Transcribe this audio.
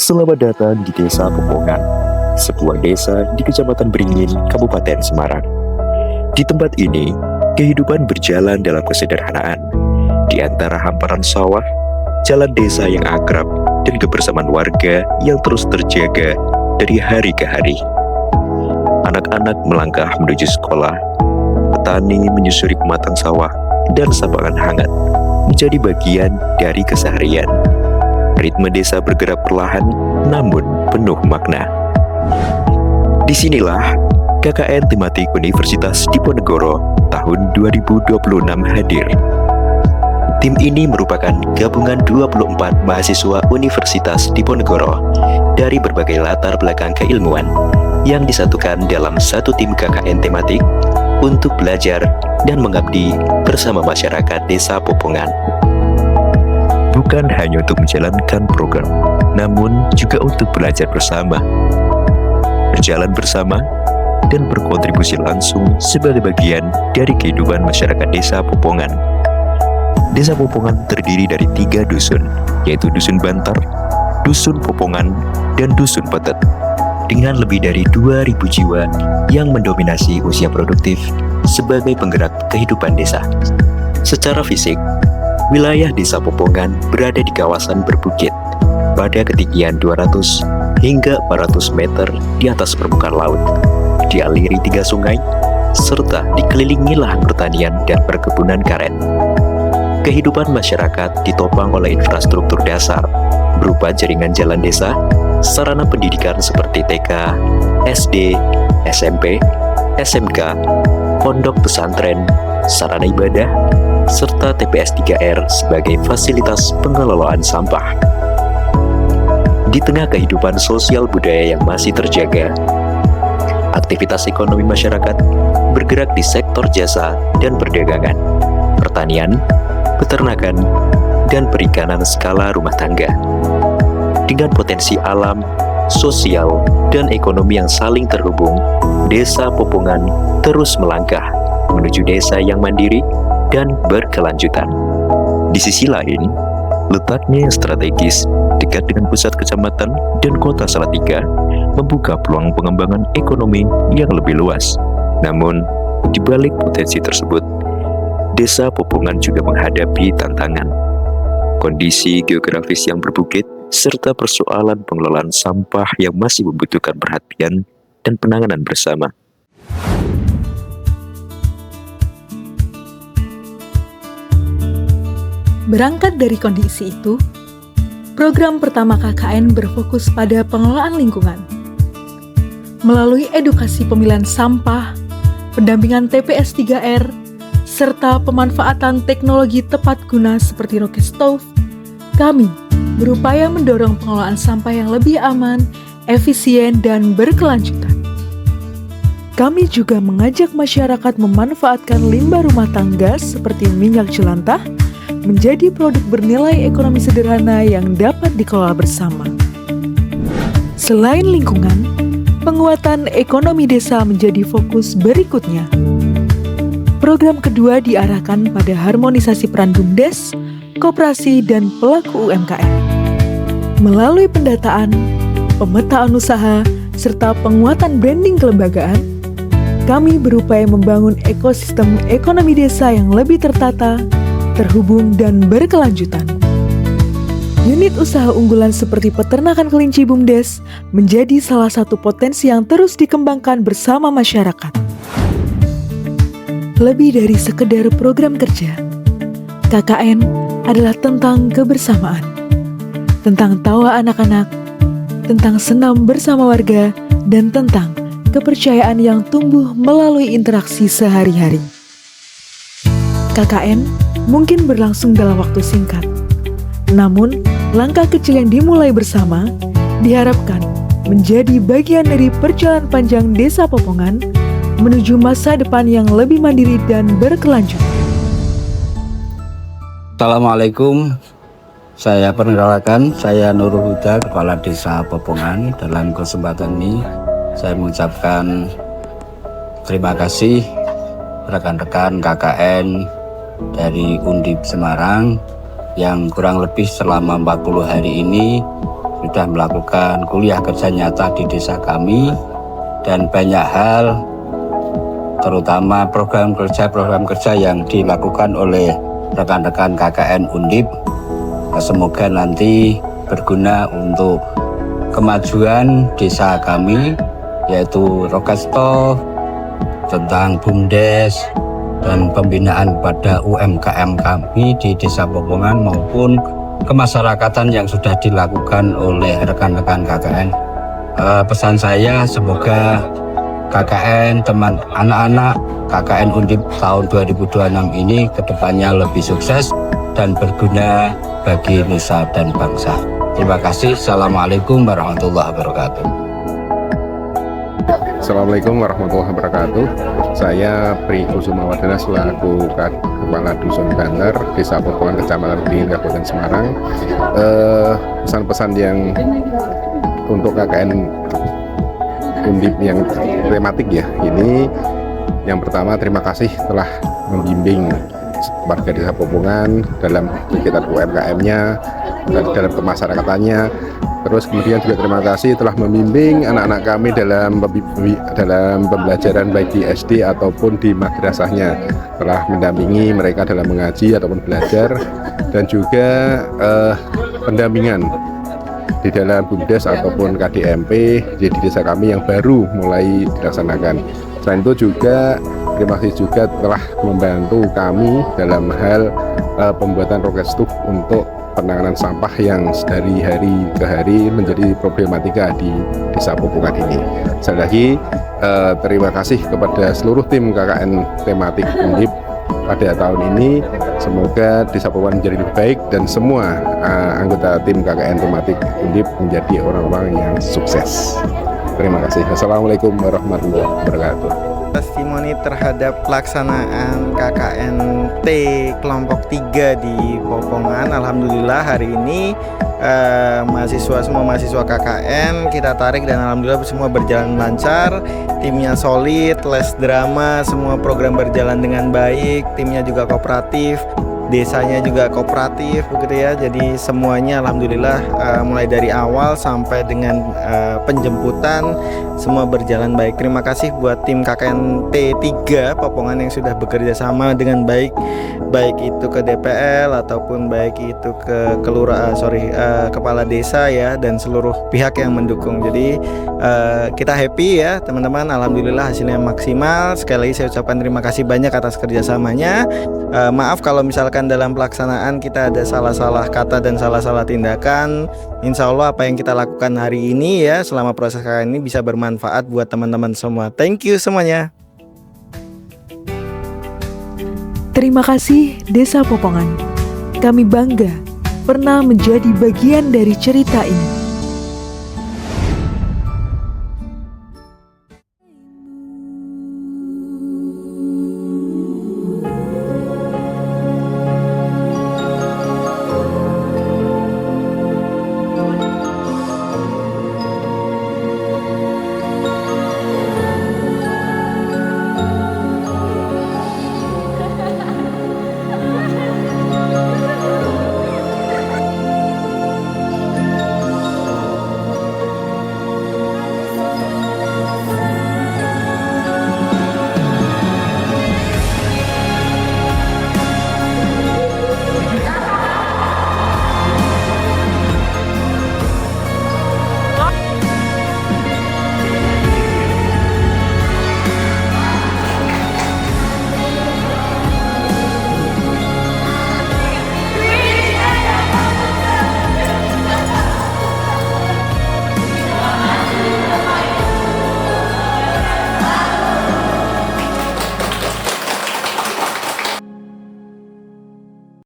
Selamat datang di Desa Popongan, sebuah desa di Kecamatan Beringin, Kabupaten Semarang. Di tempat ini, kehidupan berjalan dalam kesederhanaan. Di antara hamparan sawah, jalan desa yang akrab, dan kebersamaan warga yang terus terjaga dari hari ke hari. Anak-anak melangkah menuju sekolah, petani menyusuri pematang sawah, dan sapaan hangat menjadi bagian dari keseharian. Ritme desa bergerak perlahan, namun penuh makna. Disinilah KKN Tematik Universitas Diponegoro tahun 2026 hadir. Tim ini merupakan gabungan 24 mahasiswa Universitas Diponegoro dari berbagai latar belakang keilmuan yang disatukan dalam satu tim KKN tematik untuk belajar dan mengabdi bersama masyarakat Desa Popongan. Bukan hanya untuk menjalankan program, namun juga untuk belajar bersama, berjalan bersama, dan berkontribusi langsung sebagai bagian dari kehidupan masyarakat Desa Popongan. Desa Popongan terdiri dari 3 dusun, yaitu Dusun Bantar, Dusun Popongan, dan Dusun Petet, dengan lebih dari 2.000 jiwa yang mendominasi usia produktif sebagai penggerak kehidupan desa. Secara fisik, wilayah Desa Popongan berada di kawasan berbukit pada ketinggian 200 hingga 400 meter di atas permukaan laut, dialiri 3 sungai, serta dikelilingi lahan pertanian dan perkebunan karet. Kehidupan masyarakat ditopang oleh infrastruktur dasar berupa jaringan jalan desa, sarana pendidikan seperti TK, SD, SMP, SMK, pondok pesantren, sarana ibadah, serta TPS 3R sebagai fasilitas pengelolaan sampah. Di tengah kehidupan sosial budaya yang masih terjaga, aktivitas ekonomi masyarakat bergerak di sektor jasa dan perdagangan, pertanian, peternakan, dan perikanan skala rumah tangga. Dengan potensi alam, sosial, dan ekonomi yang saling terhubung, Desa Popongan terus melangkah menuju desa yang mandiri dan berkelanjutan. Di sisi lain, letaknya yang strategis dekat dengan pusat kecamatan dan kota Salatiga membuka peluang pengembangan ekonomi yang lebih luas. Namun, di balik potensi tersebut, Desa Popongan juga menghadapi tantangan, kondisi geografis yang berbukit, serta persoalan pengelolaan sampah yang masih membutuhkan perhatian dan penanganan bersama. Berangkat dari kondisi itu, program pertama KKN berfokus pada pengelolaan lingkungan. Melalui edukasi pemilihan sampah, pendampingan TPS 3R, serta pemanfaatan teknologi tepat guna seperti rocket stove, kami berupaya mendorong pengelolaan sampah yang lebih aman, efisien, dan berkelanjutan. Kami juga mengajak masyarakat memanfaatkan limbah rumah tangga seperti minyak jelantah menjadi produk bernilai ekonomi sederhana yang dapat dikelola bersama. Selain lingkungan, penguatan ekonomi desa menjadi fokus berikutnya. Program kedua diarahkan pada harmonisasi peran BUMDes, koperasi, dan pelaku UMKM. Melalui pendataan, pemetaan usaha, serta penguatan branding kelembagaan, kami berupaya membangun ekosistem ekonomi desa yang lebih tertata, terhubung, dan berkelanjutan. Unit usaha unggulan seperti peternakan kelinci BUMDes menjadi salah satu potensi yang terus dikembangkan bersama masyarakat. Lebih dari sekedar program kerja, KKN adalah tentang kebersamaan, tentang tawa anak-anak, tentang senam bersama warga, dan tentang kepercayaan yang tumbuh melalui interaksi sehari-hari. KKN mungkin berlangsung dalam waktu singkat, namun langkah kecil yang dimulai bersama diharapkan menjadi bagian dari perjalanan panjang Desa Popongan menuju masa depan yang lebih mandiri dan berkelanjutan. Assalamualaikum, saya perkenalkan, saya Nurul Huda, Kepala Desa Popongan. Dalam kesempatan ini, saya mengucapkan terima kasih rekan-rekan KKN dari Undip Semarang yang kurang lebih selama 40 hari ini sudah melakukan kuliah kerja nyata di desa kami, dan banyak hal terutama program kerja yang dilakukan oleh rekan-rekan KKN Undip semoga nanti berguna untuk kemajuan desa kami, yaitu Rokesto tentang BUMDes dan pembinaan pada UMKM kami di Desa Popongan maupun kemasyarakatan yang sudah dilakukan oleh rekan-rekan KKN. Pesan saya semoga KKN, teman anak-anak KKN Undip tahun 2026 ini kedepannya lebih sukses dan berguna bagi nusa dan bangsa. Terima kasih. Assalamualaikum warahmatullahi wabarakatuh. Assalamualaikum warahmatullahi wabarakatuh. Saya Pri Kusumawardana selaku Kepala Dusun Banter, Desa Popongan, Kecamatan Beringin, Kabupaten Semarang. Pesan-pesan yang untuk KKN Undip yang tematik ya. Ini yang pertama, terima kasih telah membimbing warga Desa Popongan dalam kegiatan UMKM-nya, dalam kemasyarakatannya. Terus kemudian juga terima kasih telah membimbing anak-anak kami dalam pembelajaran baik di SD ataupun di madrasahnya, telah mendampingi mereka dalam mengaji ataupun belajar, dan juga pendampingan di dalam BUMDes ataupun KDMP di desa kami yang baru mulai dilaksanakan. Selain itu juga terima kasih juga telah membantu kami dalam hal pembuatan Rokesto untuk penanganan sampah yang dari hari ke hari menjadi problematika di Desa Popongan ini. Sekali lagi terima kasih kepada seluruh tim KKN tematik Undip pada tahun ini. Semoga Desa Popongan menjadi lebih baik dan semua anggota tim KKN tematik Undip menjadi orang-orang yang sukses. Terima kasih. Assalamualaikum warahmatullahi wabarakatuh. Testimoni terhadap pelaksanaan KKNT kelompok 3 di Popongan. Alhamdulillah hari ini semua mahasiswa KKN kita tarik dan alhamdulillah semua berjalan lancar. Timnya solid, les drama, semua program berjalan dengan baik. Timnya juga kooperatif, desanya juga kooperatif begitu ya. Jadi semuanya alhamdulillah mulai dari awal sampai dengan penjemputan semua berjalan baik. Terima kasih buat tim KKN T3 Popongan yang sudah bekerja sama dengan baik itu ke DPL ataupun baik itu ke kepala desa ya, dan seluruh pihak yang mendukung. Jadi kita happy ya teman-teman, alhamdulillah hasilnya maksimal. Sekali lagi saya ucapkan terima kasih banyak atas kerjasamanya. Maaf kalau misalkan dalam pelaksanaan kita ada salah-salah kata dan salah-salah tindakan. Insya Allah apa yang kita lakukan hari ini ya selama proses KKN ini bisa bermanfaat buat teman-teman semua. Thank you semuanya. Terima kasih Desa Popongan. Kami bangga pernah menjadi bagian dari cerita ini.